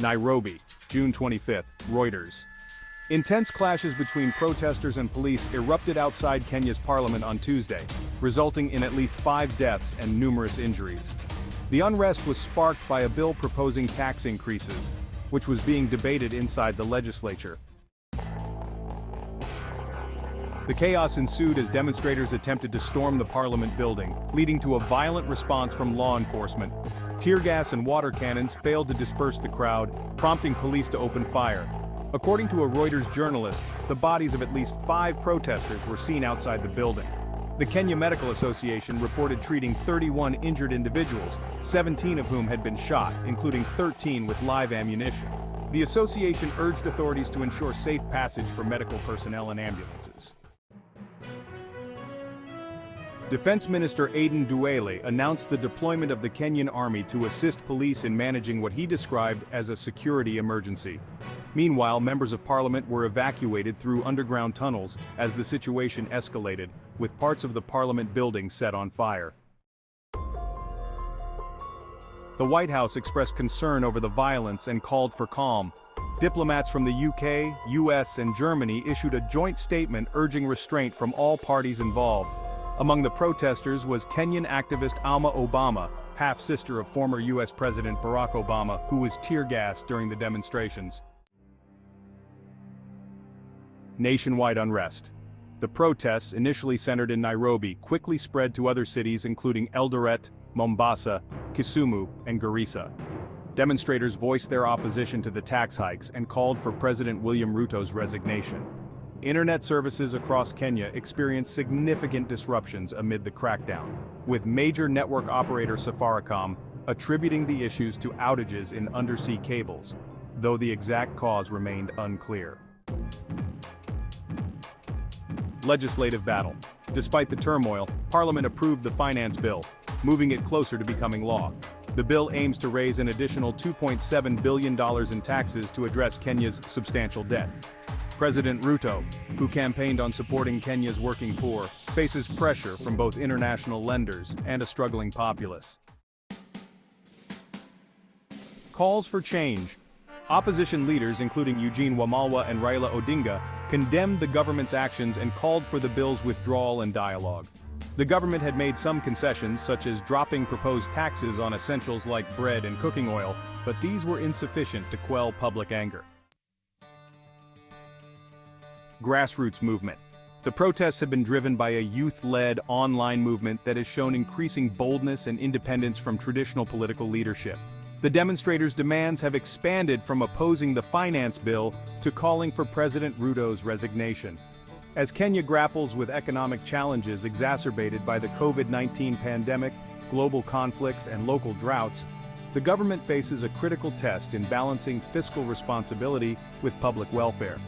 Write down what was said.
Nairobi, June 25, Reuters. Intense clashes between protesters and police erupted outside Kenya's parliament on Tuesday, resulting in at least 5 deaths and numerous injuries. The unrest was sparked by a bill proposing tax increases, which was being debated inside the legislature. The chaos ensued as demonstrators attempted to storm the parliament building, leading to a violent response from law enforcement. Tear gas and water cannons failed to disperse the crowd, prompting police to open fire. According to a Reuters journalist, the bodies of at least 5 protesters were seen outside the building. The Kenya Medical Association reported treating 31 injured individuals, 17 of whom had been shot, including 13 with live ammunition. The association urged authorities to ensure safe passage for medical personnel and ambulances. Defense Minister Aden Duale announced the deployment of the Kenyan army to assist police in managing what he described as a security emergency. Meanwhile, members of parliament were evacuated through underground tunnels as the situation escalated, with parts of the parliament building set on fire. The White House expressed concern over the violence and called for calm. Diplomats from the UK, US, and Germany issued a joint statement urging restraint from all parties involved. Among the protesters was Kenyan activist Alma Obama, half-sister of former US President Barack Obama, who was tear-gassed during the demonstrations. Nationwide unrest. The protests, initially centered in Nairobi, quickly spread to other cities including Eldoret, Mombasa, Kisumu, and Garissa. Demonstrators voiced their opposition to the tax hikes and called for President William Ruto's resignation. Internet services across Kenya experienced significant disruptions amid the crackdown, with major network operator Safaricom attributing the issues to outages in undersea cables, though the exact cause remained unclear. Legislative battle. Despite the turmoil, Parliament approved the finance bill, moving it closer to becoming law. The bill aims to raise an additional $2.7 billion in taxes to address Kenya's substantial debt. President Ruto, who campaigned on supporting Kenya's working poor, faces pressure from both international lenders and a struggling populace. Calls for change. Opposition leaders, including Eugene Wamalwa and Raila Odinga, condemned the government's actions and called for the bill's withdrawal and dialogue. The government had made some concessions, such as dropping proposed taxes on essentials like bread and cooking oil, but these were insufficient to quell public anger. Grassroots movement. The protests have been driven by a youth-led online movement that has shown increasing boldness and independence from traditional political leadership. The demonstrators' demands have expanded from opposing the finance bill to calling for President Ruto's resignation. As Kenya grapples with economic challenges exacerbated by the COVID-19 pandemic, global conflicts, and local droughts, the government faces a critical test in balancing fiscal responsibility with public welfare.